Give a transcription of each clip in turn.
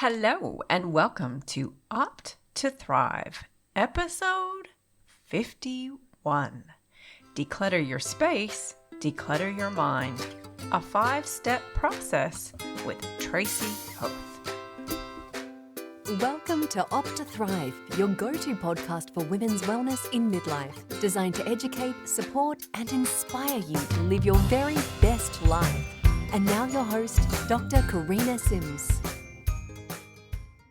Hello and welcome to Opt to Thrive, episode 51. Declutter your space, declutter your mind. A 5-step process with Tracy Hoth. Welcome to Opt to Thrive, your go-to podcast for women's wellness in midlife, designed to educate, support, and inspire you to live your very best life. And now your host, Dr. Karina Sims.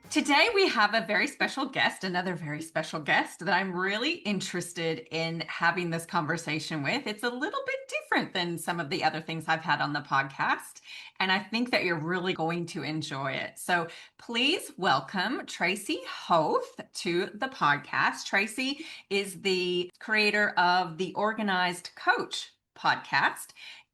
Today we have a very special guest, another very special guest that I'm really interested in having this conversation with. It's a little bit different than some of the other things I've had on the podcast, and I think that you're really going to enjoy it. So please welcome Tracy Hoth to the podcast. Tracy is the creator of the Organized Coach podcast.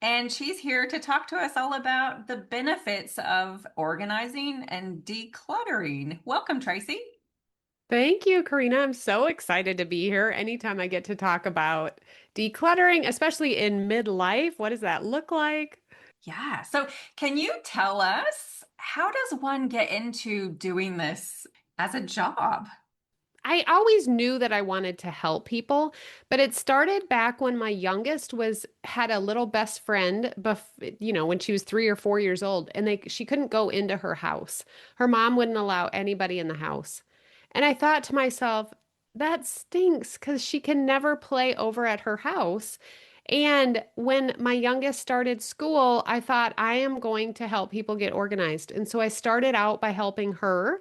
And she's here to talk to us all about the benefits of organizing and decluttering. Welcome, Tracy. Thank you, Karina. I'm so excited to be here. Anytime I get to talk about decluttering, especially in midlife, what does that look like? Yeah. So can you tell us, how does one get into doing this as a job? I always knew that I wanted to help people, but it started back when my youngest had a little best friend, when she was 3 or 4 years old, and she couldn't go into her house. Her mom wouldn't allow anybody in the house. And I thought to myself, that stinks because she can never play over at her house. And when my youngest started school, I thought I am going to help people get organized. And so I started out by helping her.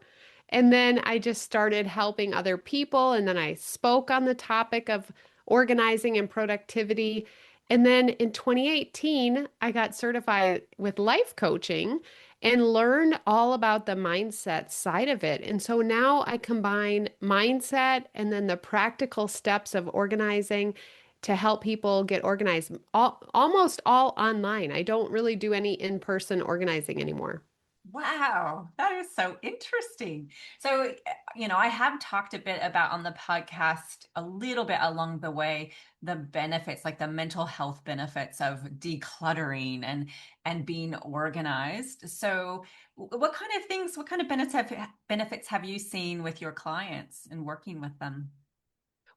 And then I just started helping other people. And then I spoke on the topic of organizing and productivity. And then in 2018, I got certified with life coaching and learned all about the mindset side of it. And so now I combine mindset and then the practical steps of organizing to help people get organized, almost all online. I don't really do any in-person organizing anymore. Wow, that is so interesting. So, I have talked a bit about on the podcast a little bit along the way, the benefits, like the mental health benefits of decluttering and being organized. So, what kind of benefits have you seen with your clients and working with them?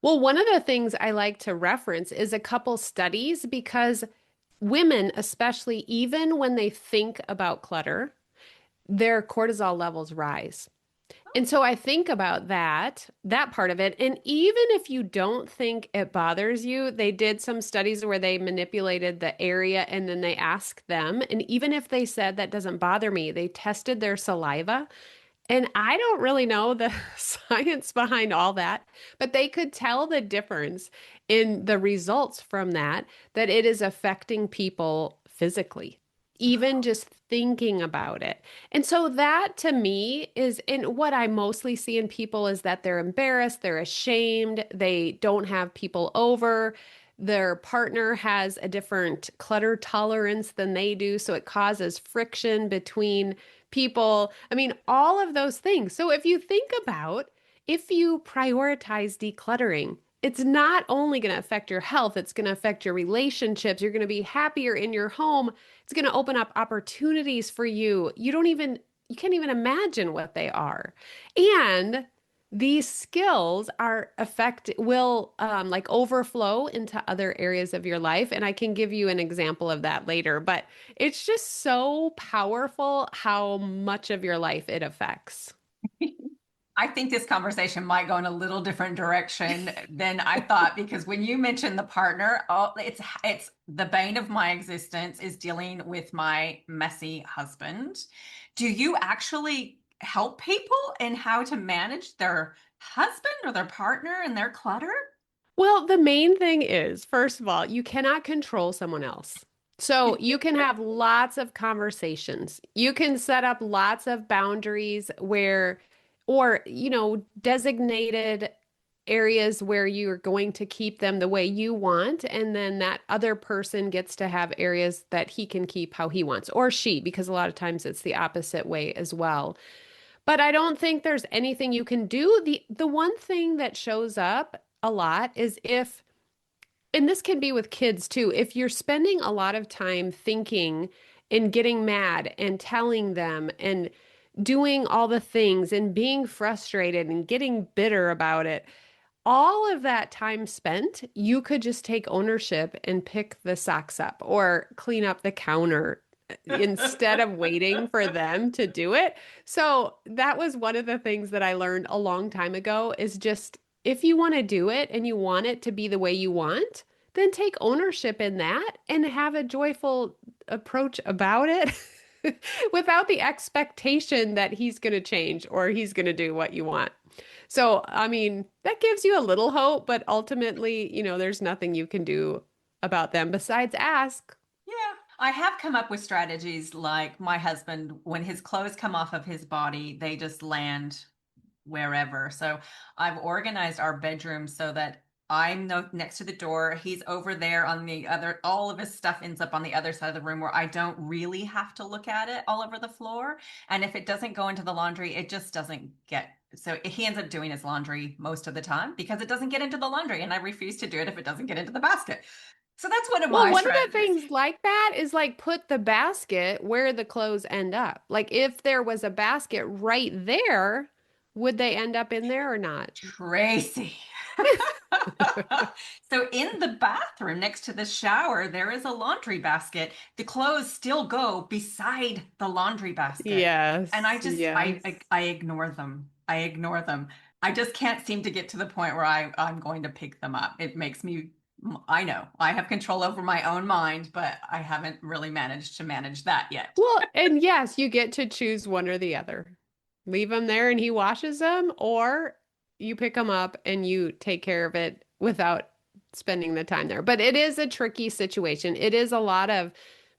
Well, one of the things I like to reference is a couple studies because women, especially, even when they think about clutter, their cortisol levels rise. And so I think about that part of it. And even if you don't think it bothers you, they did some studies where they manipulated the area and then they asked them. And even if they said that doesn't bother me, they tested their saliva. And I don't really know the science behind all that, but they could tell the difference in the results from that it is affecting people physically, even just thinking about it. And so that to me is in what I mostly see in people is that they're embarrassed, they're ashamed, they don't have people over. Their partner has a different clutter tolerance than they do, so it causes friction between people. I mean, all of those things. So if you think about if you prioritize decluttering, it's not only going to affect your health, it's going to affect your relationships. You're going to be happier in your home. It's going to open up opportunities for you. You can't even imagine what they are. And these skills will like overflow into other areas of your life. And I can give you an example of that later, but it's just so powerful how much of your life it affects. I think this conversation might go in a little different direction than I thought, because when you mentioned the partner, it's the bane of my existence is dealing with my messy husband. Do you actually help people in how to manage their husband or their partner and their clutter? Well, the main thing is, first of all, you cannot control someone else. So you can have lots of conversations. You can set up lots of boundaries designated areas where you're going to keep them the way you want. And then that other person gets to have areas that he can keep how he wants, or she, because a lot of times it's the opposite way as well. But I don't think there's anything you can do. The one thing that shows up a lot is and this can be with kids too, if you're spending a lot of time thinking and getting mad and telling them and doing all the things and being frustrated and getting bitter about it, all of that time spent, you could just take ownership and pick the socks up or clean up the counter instead of waiting for them to do it. So that was one of the things that I learned a long time ago is just if you want to do it and you want it to be the way you want, then take ownership in that and have a joyful approach about it without the expectation that he's going to change or he's going to do what you want. So, I mean, that gives you a little hope, but ultimately, there's nothing you can do about them besides ask. Yeah, I have come up with strategies like my husband, when his clothes come off of his body, they just land wherever. So I've organized our bedroom so that I'm no, next to the door. He's over there on the other, all of his stuff ends up on the other side of the room where I don't really have to look at it all over the floor. And if it doesn't go into the laundry, it just doesn't get. So he ends up doing his laundry most of the time because it doesn't get into the laundry. And I refuse to do it if it doesn't get into the basket. So that's one of Well, my one of the strategies. things like that is like put the basket where the clothes end up. Like if there was a basket right there, would they end up in there or not? Tracy. So in the bathroom next to the shower, there is a laundry basket. The clothes still go beside the laundry basket. And Yes, yes. I ignore them. I ignore them. I just can't seem to get to the point where I'm going to pick them up. It makes me, I know I have control over my own mind, but I haven't really managed to manage that yet. Well, and yes, you get to choose one or the other. Leave them there and he washes them, or you pick them up and you take care of it without spending the time there. But it is a tricky situation. It is a lot of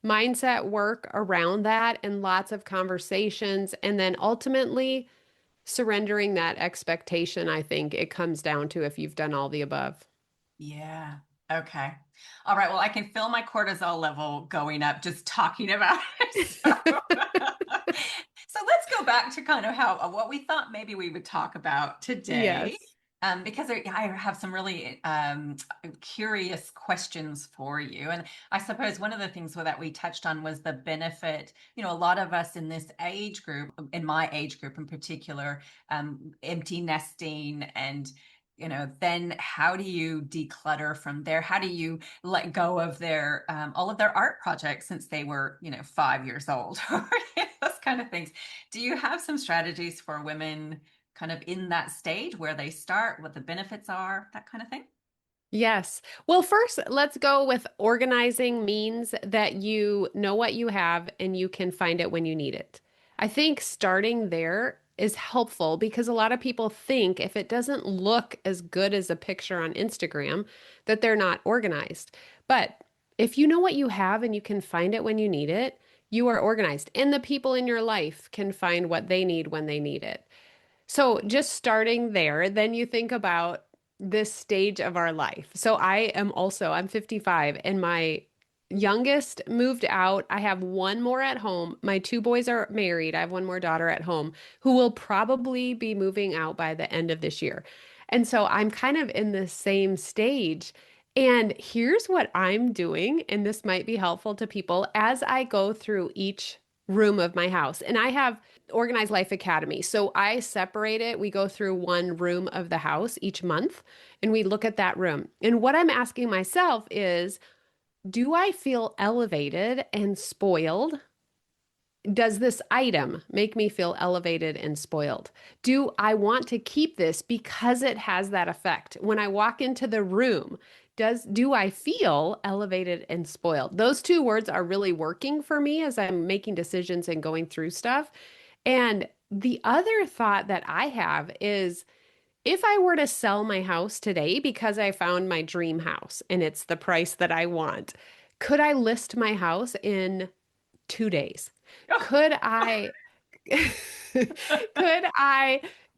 mindset work around that and lots of conversations. And then ultimately surrendering that expectation, I think it comes down to if you've done all the above. Yeah. Okay. All right. Well, I can feel my cortisol level going up just talking about it. So let's go back to kind of how what we thought maybe we would talk about today. Yes. Because I have some really curious questions for you. And I suppose one of the things that we touched on was the benefit. A lot of us in this age group, in my age group in particular, empty nesting and then how do you declutter from there? How do you let go of their all of their art projects since they were 5 years old, or those kind of things? Do you have some strategies for women kind of in that stage where they start, what the benefits are, that kind of thing? Yes. Well, first, let's go with organizing means that you know what you have and you can find it when you need it. I think starting there is helpful because a lot of people think if it doesn't look as good as a picture on Instagram, that they're not organized. But if you know what you have and you can find it when you need it, you are organized. And the people in your life can find what they need when they need it. So just starting there, then you think about this stage of our life. So I'm 55 and my youngest moved out. I have one more at home. My two boys are married. I have one more daughter at home who will probably be moving out by the end of this year. And so I'm kind of in the same stage. And here's what I'm doing, and this might be helpful to people as I go through each room of my house. And I have Organized Life Academy. So I separate it. We go through one room of the house each month and we look at that room. And what I'm asking myself is, do I feel elevated and spoiled? Does this item make me feel elevated and spoiled? Do I want to keep this because it has that effect? When I walk into the room, do I feel elevated and spoiled? Those two words are really working for me as I'm making decisions and going through stuff. And the other thought that I have is if I were to sell my house today because I found my dream house and it's the price that I want, could I list my house in 2 days? Could I,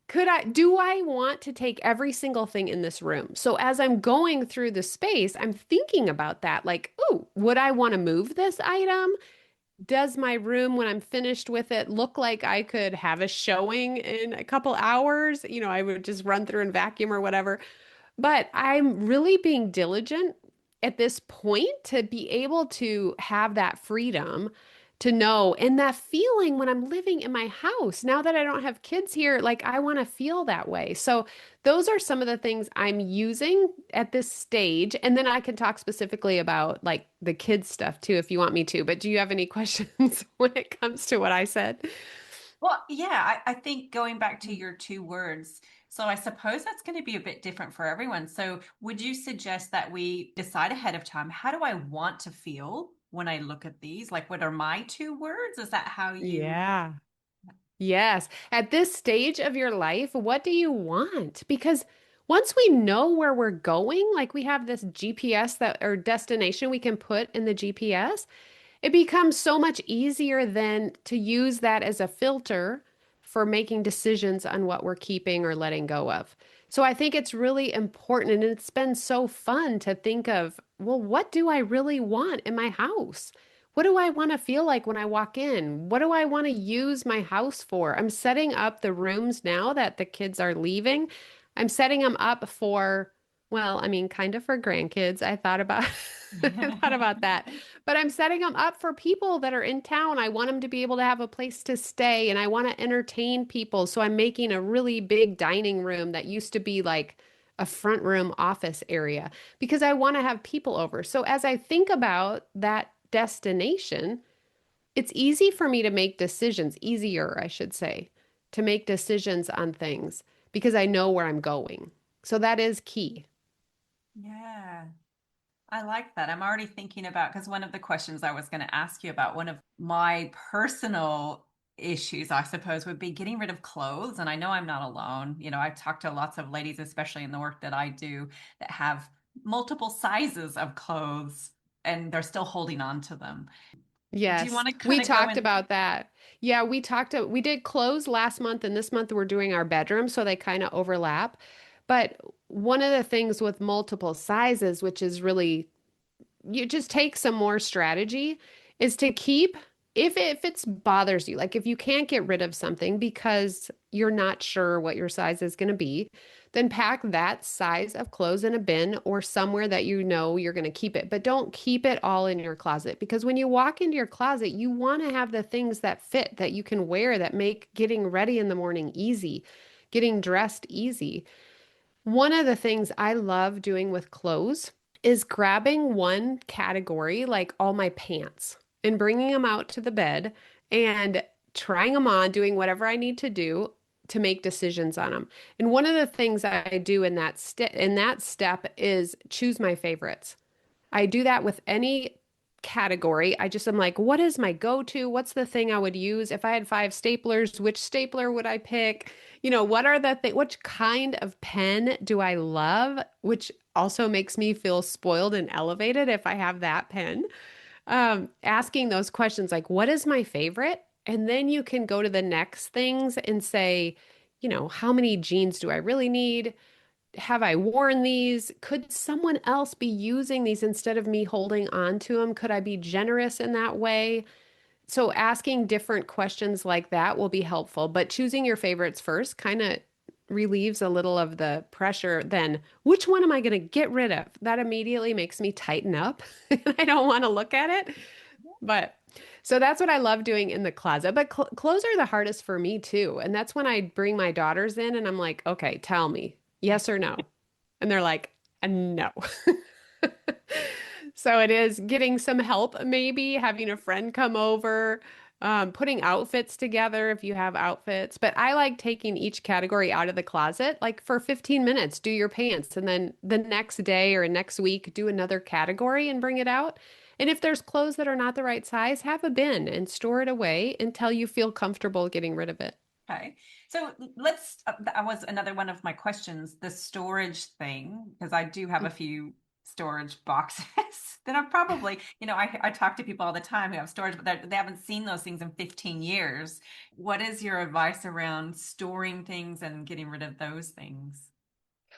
could I, do I want to take every single thing in this room? So as I'm going through the space, I'm thinking about that. Like, oh, would I want to move this item? Does my room, when I'm finished with it, look like I could have a showing in a couple hours? I would just run through and vacuum or whatever. But I'm really being diligent at this point to be able to have that freedom to know. And that feeling when I'm living in my house, now that I don't have kids here, like I want to feel that way. So those are some of the things I'm using at this stage. And then I can talk specifically about like the kids stuff too, if you want me to. But do you have any questions when it comes to what I said? Well, yeah, I think going back to your two words, so I suppose that's going to be a bit different for everyone. So would you suggest that we decide ahead of time, how do I want to feel when I look at these? Like, what are my two words? Is that how you? Yeah. Yes. At this stage of your life, what do you want? Because once we know where we're going, like we have this GPS that or destination we can put in the GPS, it becomes so much easier then to use that as a filter for making decisions on what we're keeping or letting go of. So I think it's really important, and it's been so fun to think of, well, what do I really want in my house? What do I want to feel like when I walk in? What do I want to use my house for? I'm setting up the rooms now that the kids are leaving. I'm setting them up for, well, I mean, kind of for grandkids. I thought about I thought about that. But I'm setting them up for people that are in town. I want them to be able to have a place to stay and I want to entertain people. So I'm making a really big dining room that used to be like a front room office area because I want to have people over. So as I think about that destination, it's easy for me to make decisions, easier, I should say, to make decisions on things because I know where I'm going. So that is key. Yeah. I like that. I'm already thinking about, because one of the questions I was going to ask you about, one of my personal issues, I suppose, would be getting rid of clothes. And I know I'm not alone. You know, I've talked to lots of ladies, especially in the work that I do, that have multiple sizes of clothes and they're still holding on to them. Do you Yes, want to we kind of go talked in? about that. Yeah, we did clothes last month, and this month we're doing our bedroom, so they kind of overlap. But one of the things with multiple sizes, which is really you just take some more strategy is to keep if it's bothers you, like if you can't get rid of something because you're not sure what your size is going to be, then pack that size of clothes in a bin or somewhere that you know you're going to keep it. But don't keep it all in your closet because when you walk into your closet, you want to have the things that fit that you can wear that make getting ready in the morning easy, getting dressed easy. One of the things I love doing with clothes is grabbing one category, like all my pants, and bringing them out to the bed and trying them on, doing whatever I need to do to make decisions on them. And one of the things I do in that step is choose my favorites. I do that with any category. I just am like, what is my go-to? What's the thing I would use? If I had five staplers, which stapler would I pick? You know, what are the thing, which kind of pen do I love? Which also makes me feel spoiled and elevated if I have that pen. Asking those questions like, what is my favorite? And then you can go to the next things and say, you know, how many jeans do I really need? Have I worn these? Could someone else be using these instead of me holding on to them? Could I be generous in that way? So asking different questions like that will be helpful, but choosing your favorites first kind of relieves a little of the pressure. Then, which one am I going to get rid of? That immediately makes me tighten up. I don't want to look at it. But so that's what I love doing in the closet. But clothes are the hardest for me too. And that's when I bring my daughters in and I'm like, okay, tell me yes or no. And they're like, no. So it is getting some help, maybe having a friend come over, putting outfits together if you have outfits. But I like taking each category out of the closet, like for 15 minutes, do your pants. And then the next day or next week, do another category and bring it out. And if there's clothes that are not the right size, have a bin and store it away until you feel comfortable getting rid of it. Okay. So that was another one of my questions, the storage thing, because I do have a few storage boxes that I've probably, I talk to people all the time who have storage, but they haven't seen those things in 15 years. What is your advice around storing things and getting rid of those things?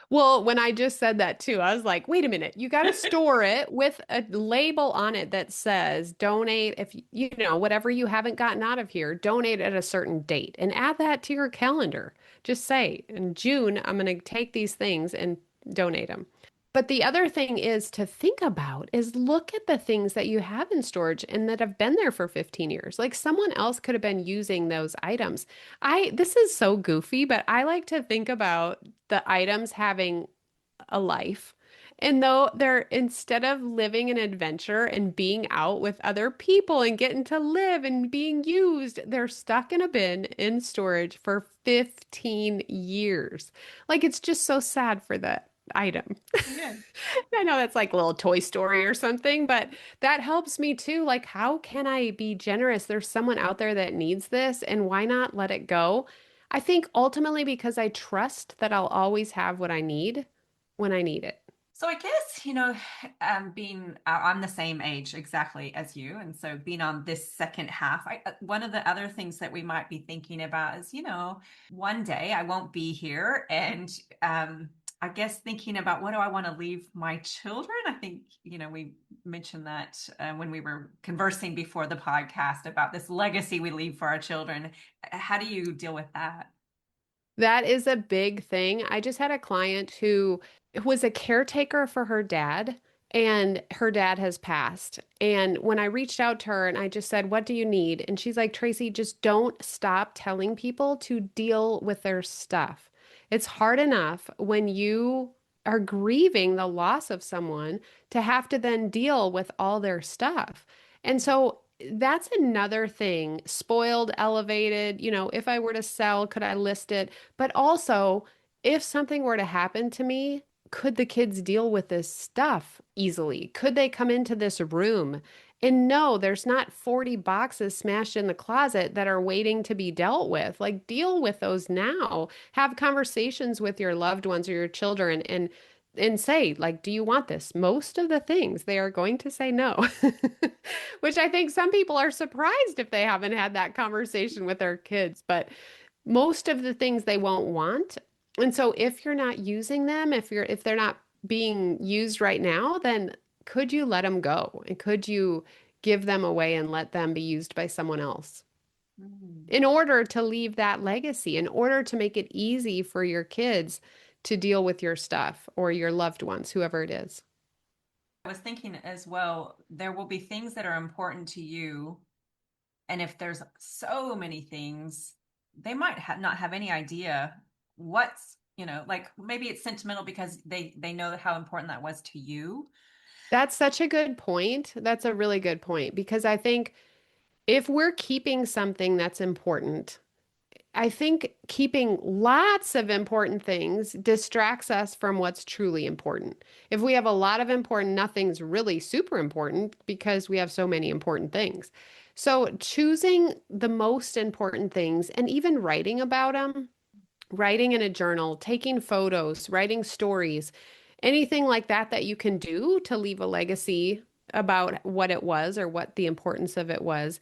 Well, when I just said that too, I was like, wait a minute, you got to store it with a label on it that says donate if you know whatever you haven't gotten out of here, donate at a certain date and add that to your calendar. Just say, in June, I'm going to take these things and donate them. But the other thing is to think about is look at the things that you have in storage and that have been there for 15 years. Like someone else could have been using those items. This is so goofy, but I like to think about the items having a life. And though they're instead of living an adventure and being out with other people and getting to live and being used, they're stuck in a bin in storage for 15 years. Like it's just so sad for that item. Yeah. I know that's like a little Toy Story or something, but that helps me too. Like, how can I be generous? There's someone out there that needs this, and why not let it go? I think ultimately because I trust that I'll always have what I need when I need it. So I guess, being, I'm the same age exactly as you. And so being on this second half, one of the other things that we might be thinking about is, one day I won't be here. And I guess thinking about what do I want to leave my children? I think, we mentioned that when we were conversing before the podcast about this legacy we leave for our children. How do you deal with that? That is a big thing. I just had a client who was a caretaker for her dad, and her dad has passed. And when I reached out to her and I just said, "What do you need?" And she's like, "Tracy, just don't stop telling people to deal with their stuff. It's hard enough when you are grieving the loss of someone to have to then deal with all their stuff." And so that's another thing. Spoiled, elevated, if I were to sell, could I list it? But also, if something were to happen to me, could the kids deal with this stuff easily? Could they come into this room? And no, there's not 40 boxes smashed in the closet that are waiting to be dealt with. Like, deal with those now. Have conversations with your loved ones or your children and say, like, do you want this? Most of the things they are going to say no, which I think some people are surprised if they haven't had that conversation with their kids, but most of the things they won't want. And so if you're not using them, if they're not being used right now, then could you let them go? And could you give them away and let them be used by someone else? Mm. In order to leave that legacy, in order to make it easy for your kids to deal with your stuff or your loved ones, whoever it is. I was thinking as well, there will be things that are important to you. And if there's so many things, they might not have any idea what's, like maybe it's sentimental because they know how important that was to you. That's such a good point. That's a really good point because I think if we're keeping something that's important, I think keeping lots of important things distracts us from what's truly important. If we have a lot of important, nothing's really super important because we have so many important things. So choosing the most important things and even writing about them, writing in a journal, taking photos, writing stories, anything like that that you can do to leave a legacy about what it was or what the importance of it was.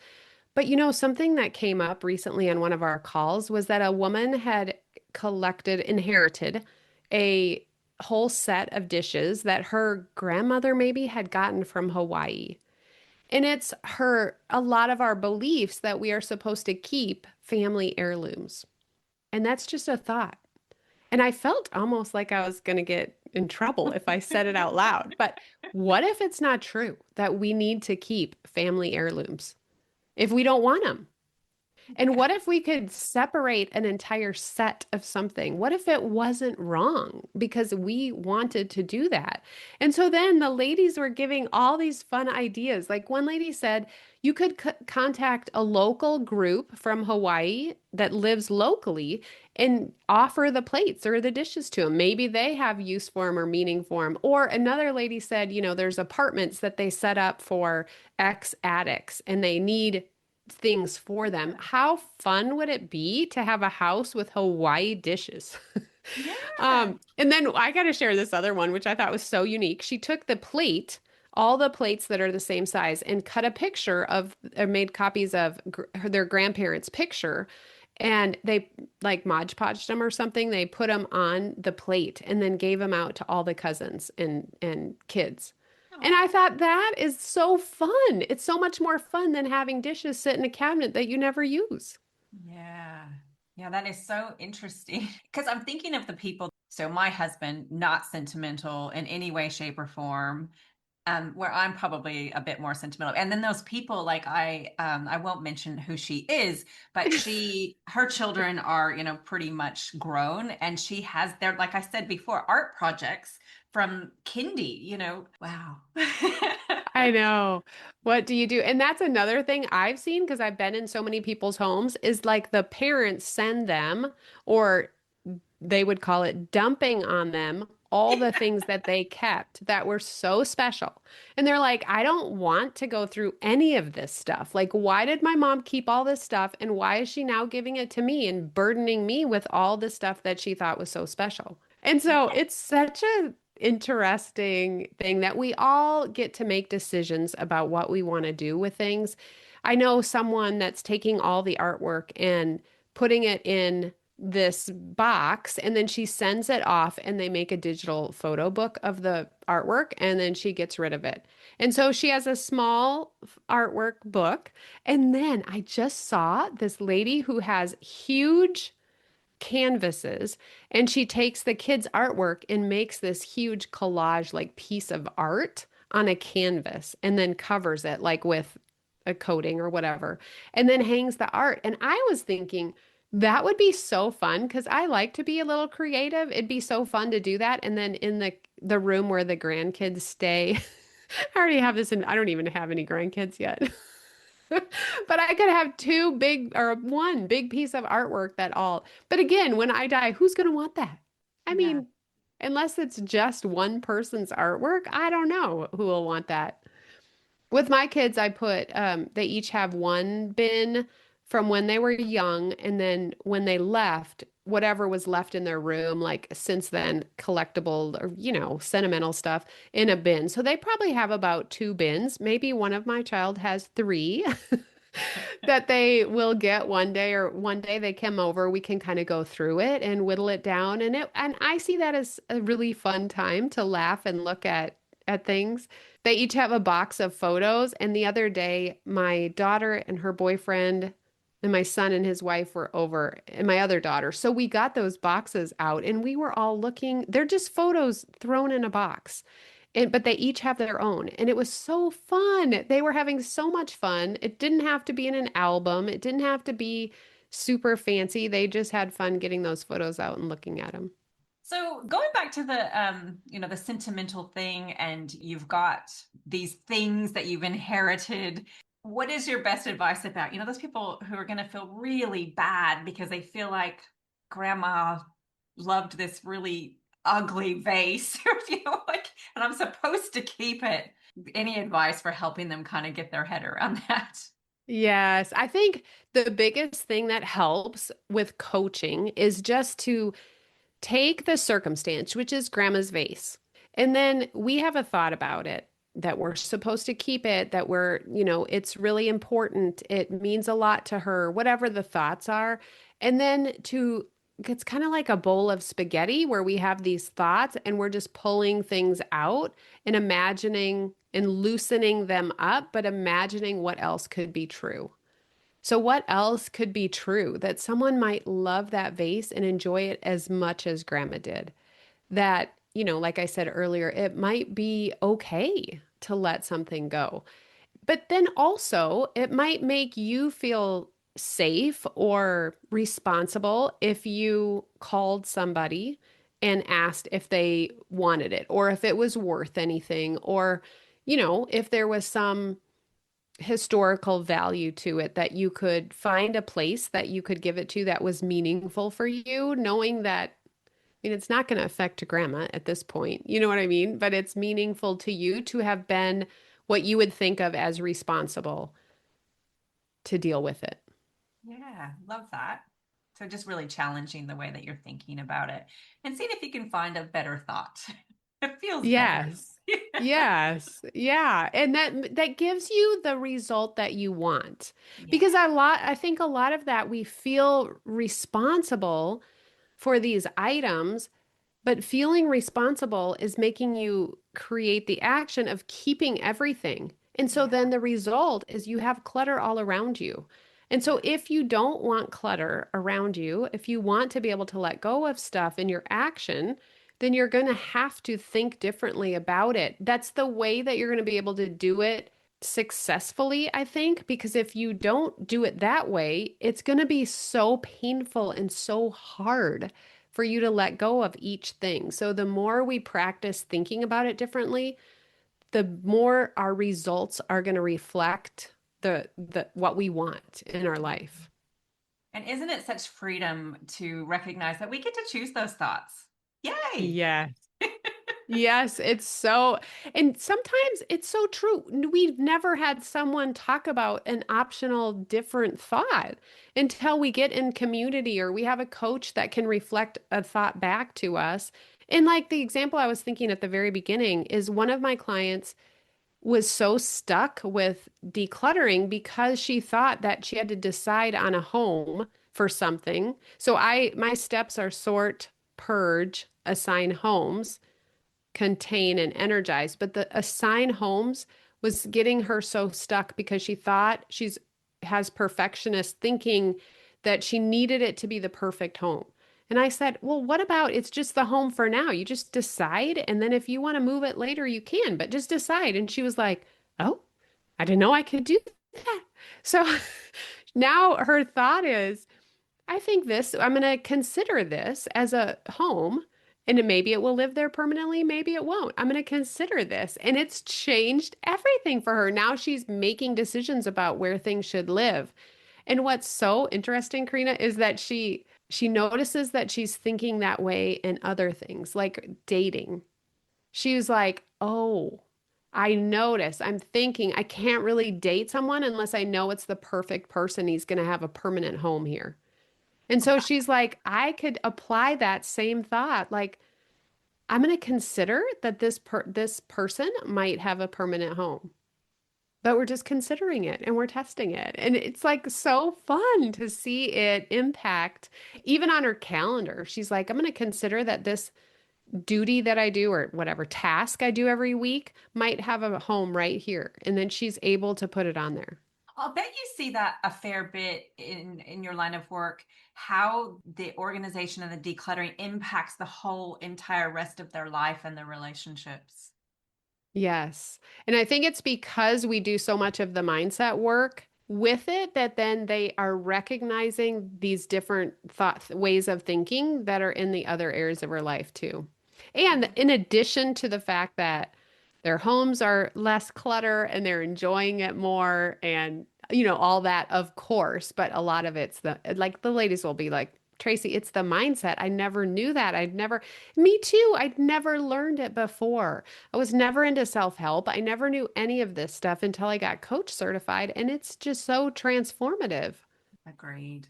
But something that came up recently on one of our calls was that a woman had inherited a whole set of dishes that her grandmother maybe had gotten from Hawaii. And it's a lot of our beliefs that we are supposed to keep family heirlooms. And that's just a thought. And I felt almost like I was going to get in trouble if I said it out loud. But what if it's not true that we need to keep family heirlooms if we don't want them? And what if we could separate an entire set of something? What if it wasn't wrong because we wanted to do that? And so then the ladies were giving all these fun ideas. Like one lady said, you could contact a local group from Hawaii that lives locally and offer the plates or the dishes to them. Maybe they have use for them or meaning for them. Or another lady said, there's apartments that they set up for ex-addicts and they need things for them. How fun would it be to have a house with Hawaii dishes? Yeah. And then I got to share this other one, which I thought was so unique. She took the plate, all the plates that are the same size, and cut a picture of, or made copies of their grandparents' picture. And they like Mod Podged them or something. They put them on the plate and then gave them out to all the cousins and kids. And I thought that is so fun. It's so much more fun than having dishes sit in a cabinet that you never use. Yeah. Yeah, that is so interesting because I'm thinking of the people So my husband, not sentimental in any way, shape, or form. Where I'm probably a bit more sentimental. And then those people, like I won't mention who she is, but her children are, pretty much grown, and she has their, like I said before, art projects from kindy, wow. I know. What do you do? And that's another thing I've seen because I've been in so many people's homes is like the parents send them, or they would call it dumping on them, all the things that they kept that were so special. And they're like, I don't want to go through any of this stuff. Like, why did my mom keep all this stuff? And why is she now giving it to me and burdening me with all the stuff that she thought was so special? And so it's such a interesting thing that we all get to make decisions about what we want to do with things. I know someone that's taking all the artwork and putting it in this box, and then she sends it off and they make a digital photo book of the artwork, and then she gets rid of it. And so she has a small artwork book. And then I just saw this lady who has huge canvases, and she takes the kids' artwork and makes this huge collage like piece of art on a canvas and then covers it like with a coating or whatever, and then hangs the art. And I was thinking that would be so fun because I like to be a little creative. It'd be so fun to do that. And then in the room where the grandkids stay, I already have this, and I don't even have any grandkids yet. But I could have two big or one big piece of artwork that all. But again, when I die, who's going to want that? I Yeah. mean, unless it's just one person's artwork, I don't know who will want that. With my kids, I put they each have one bin from when they were young, and then when they left, whatever was left in their room, like since then, collectible or sentimental stuff in a bin. So they probably have about two bins. Maybe one of my child has three that they will get one day, or one day they come over, we can kind of go through it and whittle it down. And I see that as a really fun time to laugh and look at things. They each have a box of photos. And the other day, my daughter and her boyfriend and my son and his wife were over, and my other daughter. So we got those boxes out and we were all looking. They're just photos thrown in a box. But they each have their own. And it was so fun. They were having so much fun. It didn't have to be in an album. It didn't have to be super fancy. They just had fun getting those photos out and looking at them. So going back to the sentimental thing, and you've got these things that you've inherited. What is your best advice about, those people who are going to feel really bad because they feel like grandma loved this really ugly vase, like, and I'm supposed to keep it. Any advice for helping them kind of get their head around that? Yes, I think the biggest thing that helps with coaching is just to take the circumstance, which is grandma's vase, and then we have a thought about it that we're supposed to keep it, that it's really important. It means a lot to her, whatever the thoughts are. And then it's kind of like a bowl of spaghetti where we have these thoughts and we're just pulling things out and imagining and loosening them up, but imagining what else could be true. So, what else could be true? That someone might love that vase and enjoy it as much as grandma did. That, like I said earlier, it might be okay to let something go. But then also, it might make you feel safe or responsible if you called somebody and asked if they wanted it or if it was worth anything, or, if there was some historical value to it, that you could find a place that you could give it to that was meaningful for you, knowing that, it's not going to affect grandma at this point. You know what I mean? But it's meaningful to you to have been what you would think of as responsible to deal with it. Yeah, love that. So just really challenging the way that you're thinking about it and seeing if you can find a better thought. It feels better. Yes. Yes. Yeah. And that gives you the result that you want. Yeah. Because I think a lot of that we feel responsible for these items, but feeling responsible is making you create the action of keeping everything. And so Yeah. then the result is you have clutter all around you. And so if you don't want clutter around you, if you want to be able to let go of stuff in your action, then you're going to have to think differently about it. That's the way that you're going to be able to do it successfully, I think, because if you don't do it that way, it's going to be so painful and so hard for you to let go of each thing. So the more we practice thinking about it differently, the more our results are going to reflect the what we want in our life. And isn't it such freedom to recognize that we get to choose those thoughts? Yay! Yes. Yes, it's so, and sometimes it's so true. We've never had someone talk about an optional different thought until we get in community or we have a coach that can reflect a thought back to us. And like the example I was thinking at the very beginning is one of my clients was so stuck with decluttering because she thought that she had to decide on a home for something. So my steps are sort, purge, assign homes, contain, and energize. But the assign homes was getting her so stuck because she thought she's has perfectionist thinking that she needed it to be the perfect home. And I said, well, what about it's just the home for now? You just decide. And then if you want to move it later, you can, but just decide. And she was like, oh, I didn't know I could do that. So now her thought is, I think I'm going to consider this as a home. And maybe it will live there permanently, maybe it won't. I'm going to consider this. And it's changed everything for her. Now she's making decisions about where things should live. And what's so interesting, Karina, is that she notices that she's thinking that way in other things, like dating. She was like, "Oh, I notice. I'm thinking I can't really date someone unless I know it's the perfect person. He's going to have a permanent home here." And so she's like, "I could apply that same thought. Like, I'm going to consider that this person might have a permanent home." But we're just considering it and we're testing it. And it's like so fun to see it impact even on her calendar. She's like, I'm going to consider that this duty that I do or whatever task I do every week might have a home right here. And then she's able to put it on there. I'll bet you see that a fair bit in your line of work, how the organization and the decluttering impacts the whole entire rest of their life and their relationships. Yes. And I think it's because we do so much of the mindset work with it that then they are recognizing these different ways of thinking that are in the other areas of our life too. And in addition to the fact that their homes are less clutter and they're enjoying it more and all that, of course, but a lot of it's the ladies will be like, Tracy, it's the mindset. I never knew that. Me too. I'd never learned it before. I was never into self-help. I never knew any of this stuff until I got coach certified, and it's just so transformative. Agreed.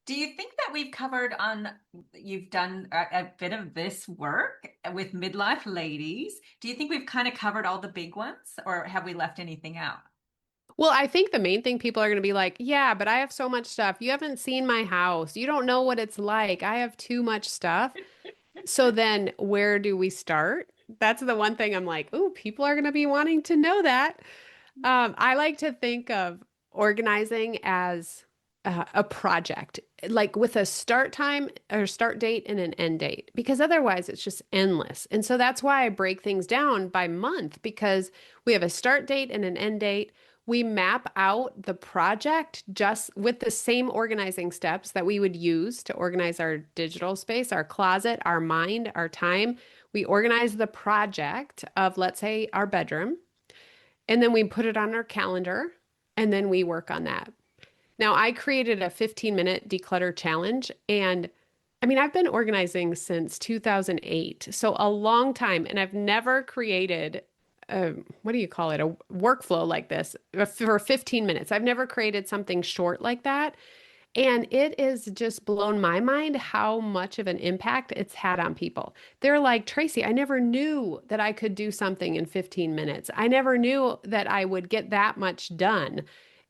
Do you think that you've done a bit of this work with midlife ladies? Do you think we've kind of covered all the big ones, or have we left anything out? Well, I think the main thing people are going to be like, yeah, but I have so much stuff. You haven't seen my house. You don't know what it's like. I have too much stuff. So then where do we start? That's the one thing I'm like, ooh, people are going to be wanting to know that. I like to think of organizing as a project, like with a start time or start date and an end date, because otherwise it's just endless. And so that's why I break things down by month because we have a start date and an end date. We map out the project just with the same organizing steps that we would use to organize our digital space, our closet, our mind, our time. We organize the project of, let's say, our bedroom, and then we put it on our calendar, and then we work on that. Now, I created a 15-minute declutter challenge, and I mean, I've been organizing since 2008, so a long time, and I've never created what do you call it? A workflow like this for 15 minutes. I've never created something short like that. And it is just blown my mind how much of an impact it's had on people. They're like, Tracy, I never knew that I could do something in 15 minutes. I never knew that I would get that much done.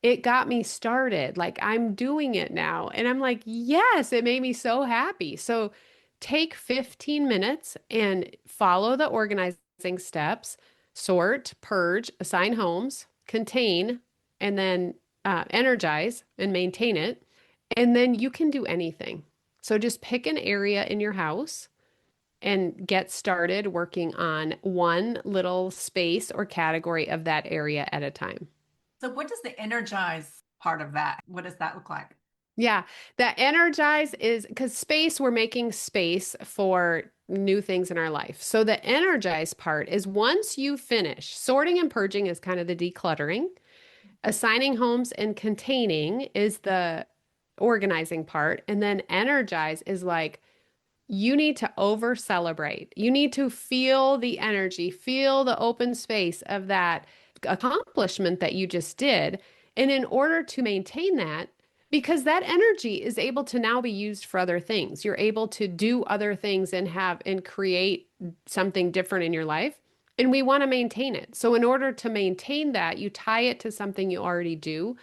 It got me started. Like I'm doing it now. And I'm like, yes, it made me so happy. So take 15 minutes and follow the organizing steps, sort, purge, assign homes, contain, and then energize and maintain it. And then you can do anything. So just pick an area in your house and get started working on one little space or category of that area at a time. So what does the energize part of that? What does that look like? Yeah, that energize is because space, we're making space for new things in our life. So the energize part is once you finish sorting and purging is kind of the decluttering. Assigning homes and containing is the organizing part. And then energize is like you need to over celebrate. You need to feel the energy, feel the open space of that accomplishment that you just did. And in order to maintain that, because that energy is able to now be used for other things, you're able to do other things and have and create something different in your life. And we want to maintain it. So, in order to maintain that, you tie it to something you already do,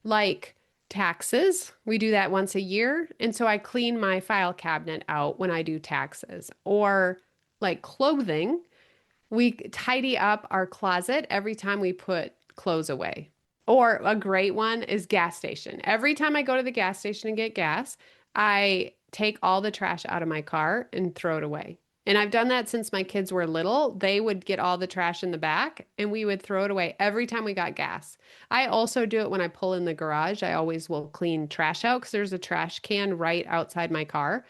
like taxes. We do that once a year. And so I clean my file cabinet out when I do taxes. Or like clothing, we tidy up our closet every time we put clothes away. Or a great one is gas station. Every time I go to the gas station and get gas, I take all the trash out of my car and throw it away. And I've done that since my kids were little. They would get all the trash in the back and we would throw it away every time we got gas. I also do it when I pull in the garage. I always will clean trash out because there's a trash can right outside my car.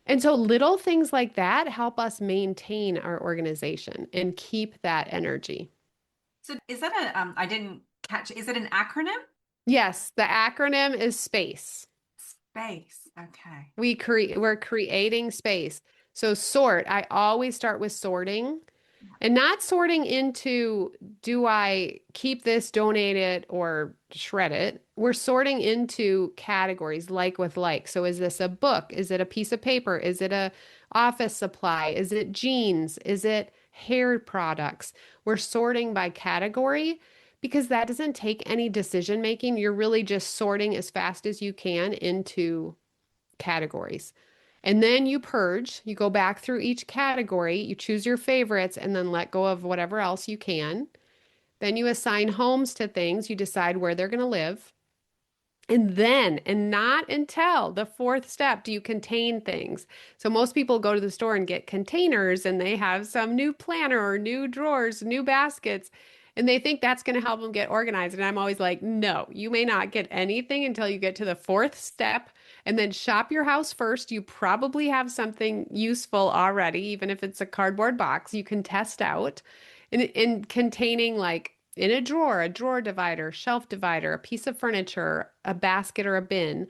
And so little things like that help us maintain our organization and keep that energy. So is that I didn't catch, is it an acronym? Yes, the acronym is SPACE. Space. Okay. We're creating space. So sort, I always start with sorting and not sorting into do I keep this, donate it, or shred it? We're sorting into categories like with like. So is this a book? Is it a piece of paper? Is it a office supply? Is it jeans? Is it hair products? We're sorting by category because that doesn't take any decision making. You're really just sorting as fast as you can into categories. And then you purge, you go back through each category, you choose your favorites, and then let go of whatever else you can. Then you assign homes to things, you decide where they're going to live. And then, and not until the fourth step, do you contain things. So most people go to the store and get containers and they have some new planner or new drawers, new baskets, and they think that's going to help them get organized. And I'm always like, no, you may not get anything until you get to the fourth step and then shop your house first. You probably have something useful already, even if it's a cardboard box you can test out. In containing like in a drawer divider, shelf divider, a piece of furniture, a basket or a bin.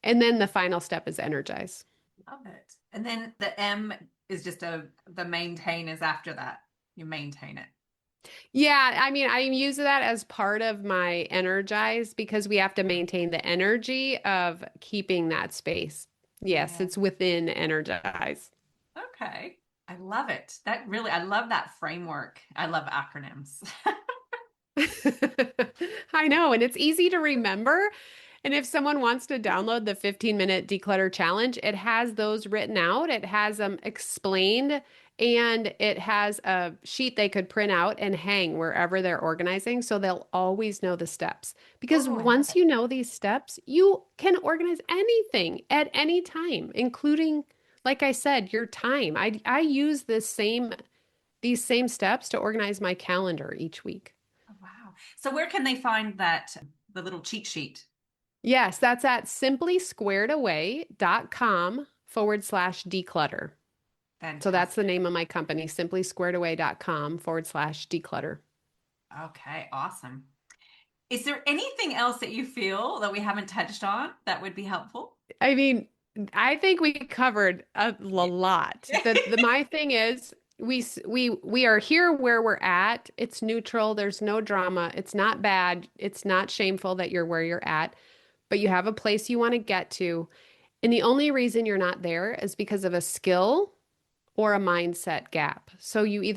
And then the final step is energize. Love it. And then the M is just the maintain is after that. You maintain it. Yeah, I mean, I use that as part of my energize because we have to maintain the energy of keeping that space. Yes, Yeah. it's within energize. Okay. I love it. I love that framework. I love acronyms. I know, and it's easy to remember. And if someone wants to download the 15-minute declutter challenge, it has those written out, it has them explained, and it has a sheet they could print out and hang wherever they're organizing. So they'll always know the steps. Because Oh, I love once it. you know these steps, you can organize anything at any time, including, like I said, your time. I use these same steps to organize my calendar each week. Oh, wow. So where can they find the little cheat sheet? Yes, that's at simplysquaredaway.com/declutter. So that's the Fantastic. name of my company, simplysquaredaway.com/declutter. Okay, awesome. Is there anything else that you feel that we haven't touched on that would be helpful? I mean, I think we covered a lot. My thing is we are here where we're at. It's neutral. There's no drama. It's not bad. It's not shameful that you're where you're at, but you have a place you want to get to. And the only reason you're not there is because of a skill or a mindset gap. So you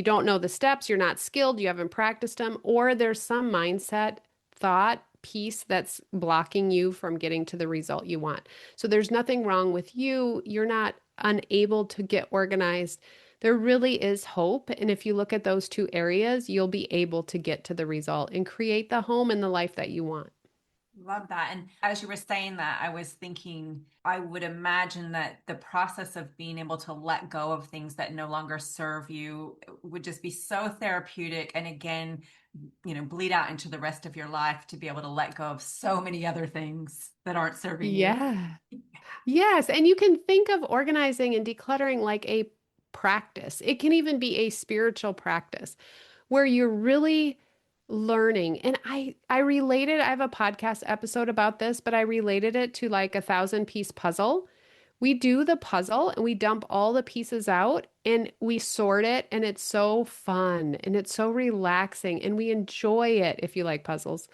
don't know the steps, you're not skilled, you haven't practiced them, or there's some mindset thought piece that's blocking you from getting to the result you want. So there's nothing wrong with you. You're not unable to get organized. There really is hope. And if you look at those two areas, you'll be able to get to the result and create the home and the life that you want. Love that. And as you were saying that, I was thinking, I would imagine that the process of being able to let go of things that no longer serve you would just be so therapeutic. And again, bleed out into the rest of your life to be able to let go of so many other things that aren't serving you. Yeah. Yes. And you can think of organizing and decluttering like a practice. It can even be a spiritual practice where you're really learning. And I related, I have a podcast episode about this, but I related it to like a 1,000-piece puzzle. We do the puzzle and we dump all the pieces out and we sort it, and it's so fun and it's so relaxing and we enjoy it if you like puzzles.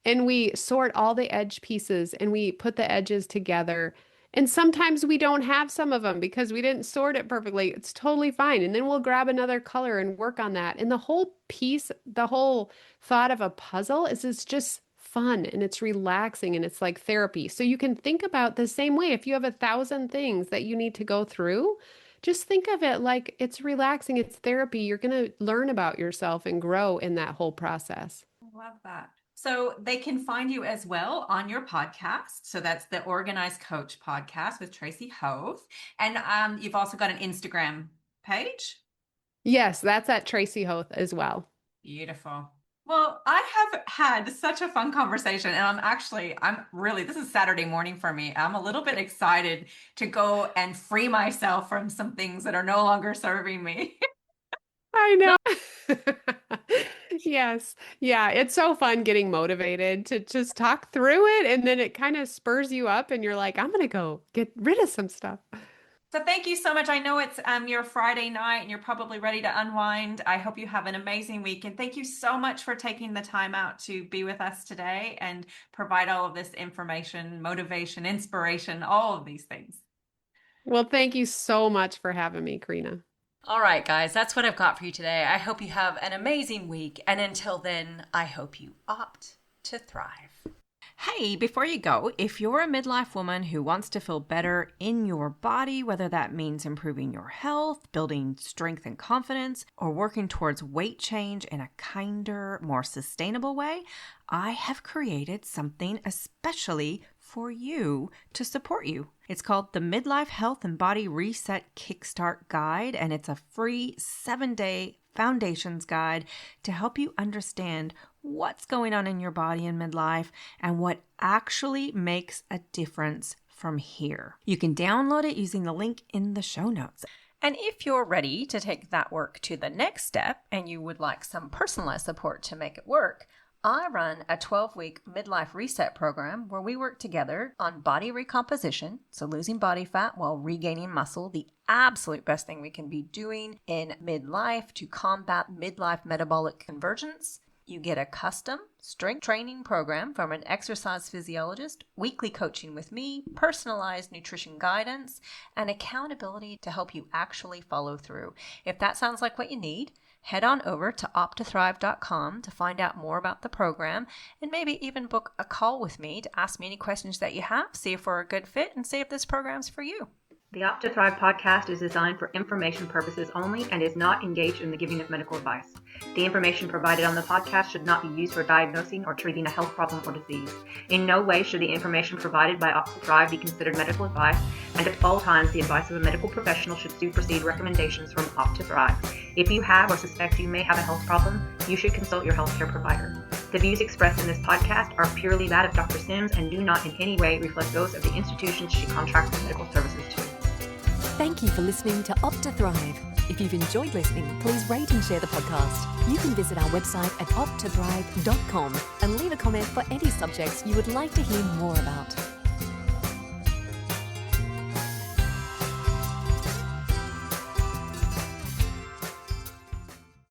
And we sort all the edge pieces and we put the edges together. And sometimes we don't have some of them because we didn't sort it perfectly. It's totally fine. And then we'll grab another color and work on that. And the whole piece, the whole thought of a puzzle is it's just fun and it's relaxing and it's like therapy. So you can think about the same way. If you have 1,000 things that you need to go through, just think of it like it's relaxing, it's therapy. You're going to learn about yourself and grow in that whole process. I love that. So they can find you as well on your podcast. So that's the Organize Coach podcast with Tracy Hoth. And you've also got an Instagram page. Yes, that's at Tracy Hoth as well. Beautiful. Well, I have had such a fun conversation, and I'm really, this is Saturday morning for me. I'm a little bit excited to go and free myself from some things that are no longer serving me. I know. Yes. Yeah. It's so fun getting motivated to just talk through it. And then it kind of spurs you up and you're like, I'm going to go get rid of some stuff. So thank you so much. I know it's your Friday night and you're probably ready to unwind. I hope you have an amazing week. And thank you so much for taking the time out to be with us today and provide all of this information, motivation, inspiration, all of these things. Well, thank you so much for having me, Karina. All right, guys, that's what I've got for you today. I hope you have an amazing week. And until then, I hope you opt to thrive. Hey, before you go, if you're a midlife woman who wants to feel better in your body, whether that means improving your health, building strength and confidence, or working towards weight change in a kinder, more sustainable way, I have created something especially for you to support you. It's called the Midlife Health and Body Reset Kickstart Guide, and it's a free 7-day foundations guide to help you understand what's going on in your body in midlife and what actually makes a difference from here. You can download it using the link in the show notes. And if you're ready to take that work to the next step and you would like some personalized support to make it work, I run a 12-week midlife reset program where we work together on body recomposition, so losing body fat while regaining muscle, the absolute best thing we can be doing in midlife to combat midlife metabolic convergence. You get a custom strength training program from an exercise physiologist, weekly coaching with me, personalized nutrition guidance, and accountability to help you actually follow through. If that sounds like what you need, head on over to optothrive.com to find out more about the program and maybe even book a call with me to ask me any questions that you have, see if we're a good fit, and see if this program's for you. The Opt to Thrive podcast is designed for information purposes only and is not engaged in the giving of medical advice. The information provided on the podcast should not be used for diagnosing or treating a health problem or disease. In no way should the information provided by Opt to Thrive be considered medical advice, and at all times the advice of a medical professional should supersede recommendations from Opt to Thrive. If you have or suspect you may have a health problem, you should consult your healthcare provider. The views expressed in this podcast are purely that of Dr. Sims and do not in any way reflect those of the institutions she contracts medical services to. Thank you for listening to Opt to Thrive. If you've enjoyed listening, please rate and share the podcast. You can visit our website at optothrive.com and leave a comment for any subjects you would like to hear more about.